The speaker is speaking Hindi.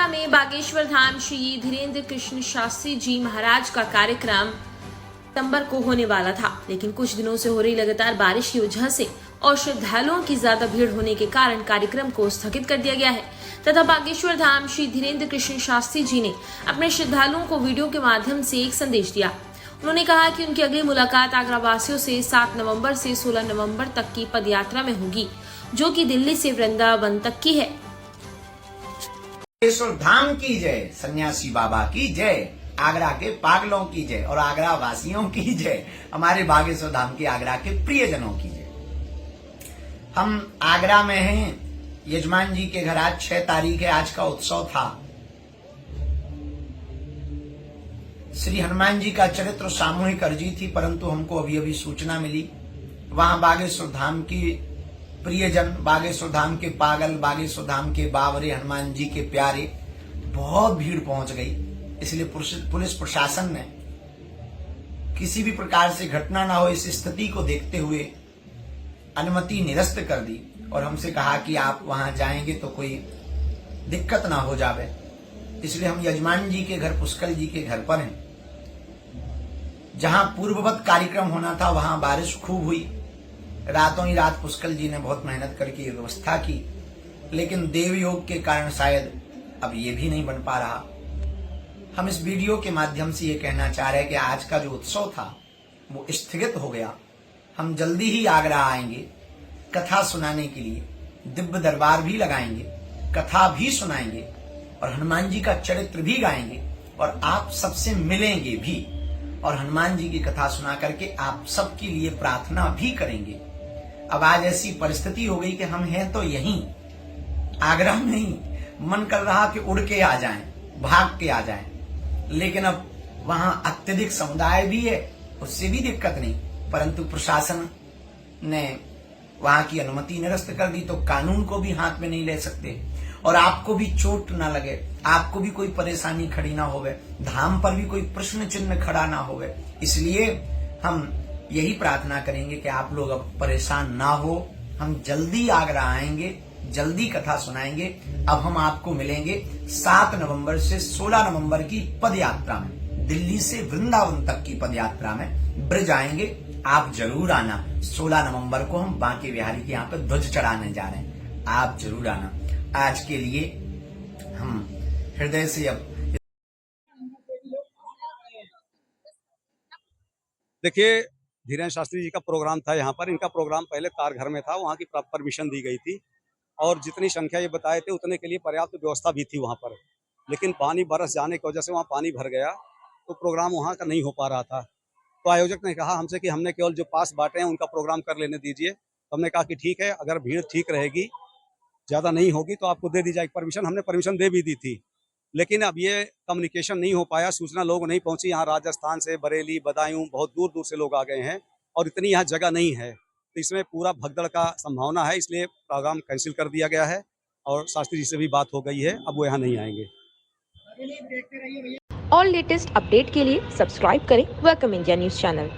में बागेश्वर धाम श्री धीरेन्द्र कृष्ण शास्त्री जी महाराज का कार्यक्रम सितंबर को होने वाला था, लेकिन कुछ दिनों से हो रही लगातार बारिश की वजह से और श्रद्धालुओं की ज्यादा भीड़ होने के कारण कार्यक्रम को स्थगित कर दिया गया है तथा बागेश्वर धाम श्री धीरेन्द्र कृष्ण शास्त्री जी ने अपने श्रद्धालुओं को वीडियो के माध्यम से एक संदेश दिया। उन्होंने कहा कि उनकी अगली मुलाकात आगरा वासियों से 7 नवंबर से 16 नवंबर तक की पदयात्रा में होगी, जो कि दिल्ली से वृंदावन तक की है। बागेश्वर धाम की जय, सन्यासी बाबा की जय, आगरा के पागलों की जय और आगरा वासियों की जय, हमारे बागेश्वर धाम के आगरा के प्रियजनों की जय। हम आगरा में हैं, यजमान जी के घर आज 6 तारीख है, आज का उत्सव था। श्री हनुमान जी का चरित्र सामूहिक अर्जी थी, परंतु हमको अभी अभी सूचना मिली वहां बागेश्वर धाम की प्रियजन, बागेश्वर धाम के पागल, बागेश्वर धाम के बावरे हनुमान जी के प्यारे, बहुत भीड़ पहुंच गई। इसलिए पुलिस प्रशासन ने किसी भी प्रकार से घटना ना हो, इस स्थिति को देखते हुए अनुमति निरस्त कर दी और हमसे कहा कि आप वहां जाएंगे तो कोई दिक्कत ना हो जावे। इसलिए हम यजमान जी के घर, पुष्कर जी के घर पर हैं। जहां पूर्ववत कार्यक्रम होना था वहां बारिश खूब हुई, रातों ही रात पुष्कर जी ने बहुत मेहनत करके व्यवस्था की, लेकिन देव योग के कारण शायद अब ये भी नहीं बन पा रहा। हम इस वीडियो के माध्यम से ये कहना चाह रहे हैं कि आज का जो उत्सव था वो स्थगित हो गया। हम जल्दी ही आगरा आएंगे कथा सुनाने के लिए, दिव्य दरबार भी लगाएंगे, कथा भी सुनाएंगे और हनुमान जी का चरित्र भी गाएंगे और आप सबसे मिलेंगे भी और हनुमान जी की कथा सुना करके आप सबके लिए प्रार्थना भी करेंगे। अब आज ऐसी परिस्थिति हो गई कि हम हैं तो यहीं आगरा में ही, मन कर रहा कि उड़ के आ जाएं, भाग के आ जाएं, लेकिन अब वहां अत्यधिक समुदाय भी है, उससे भी दिक्कत नहीं, परंतु प्रशासन ने वहां की अनुमति निरस्त कर दी तो कानून को भी हाथ में नहीं ले सकते और आपको भी चोट ना लगे, आपको भी कोई परेशानी खड़ी ना होवे, धाम पर भी कोई प्रश्न चिन्ह खड़ा ना होवे। इसलिए हम यही प्रार्थना करेंगे कि आप लोग अब परेशान ना हो। हम जल्दी आगरा आएंगे, जल्दी कथा सुनाएंगे। अब हम आपको मिलेंगे 7 नवंबर से 16 नवंबर की पदयात्रा में, दिल्ली से वृंदावन तक की पदयात्रा में ब्रज आएंगे। आप जरूर आना। 16 नवंबर को हम बांके बिहारी के यहाँ पे ध्वज चढ़ाने जा रहे हैं, आप जरूर आना। आज के लिए हम हृदय से अब देखिए, धीरेन्द्र शास्त्री जी का प्रोग्राम था यहाँ पर। इनका प्रोग्राम पहले तार घर में था, वहाँ की परमिशन दी गई थी और जितनी संख्या ये बताए थे उतने के लिए पर्याप्त व्यवस्था भी थी वहाँ पर, लेकिन पानी बरस जाने की वजह से वहाँ पानी भर गया तो प्रोग्राम वहाँ का नहीं हो पा रहा था। तो आयोजक ने कहा हमसे कि हमने केवल जो पास बांटे हैं उनका प्रोग्राम कर लेने दीजिए। तो हमने कहा कि ठीक है, अगर भीड़ ठीक रहेगी, ज़्यादा नहीं होगी तो आपको दे दी जाएगी परमिशन। हमने परमिशन दे भी दी थी, लेकिन अब ये कम्युनिकेशन नहीं हो पाया, सूचना लोग नहीं पहुंची। यहाँ राजस्थान से, बरेली, बदायूं, बहुत दूर दूर से लोग आ गए हैं और इतनी यहाँ जगह नहीं है, तो इसमें पूरा भगदड़ का संभावना है, इसलिए प्रोग्राम कैंसिल कर दिया गया है और शास्त्री जी से भी बात हो गई है, अब वो यहाँ नहीं आएंगे। और लेटेस्ट अपडेट के लिए सब्सक्राइब करें वेलकम इंडिया न्यूज चैनल।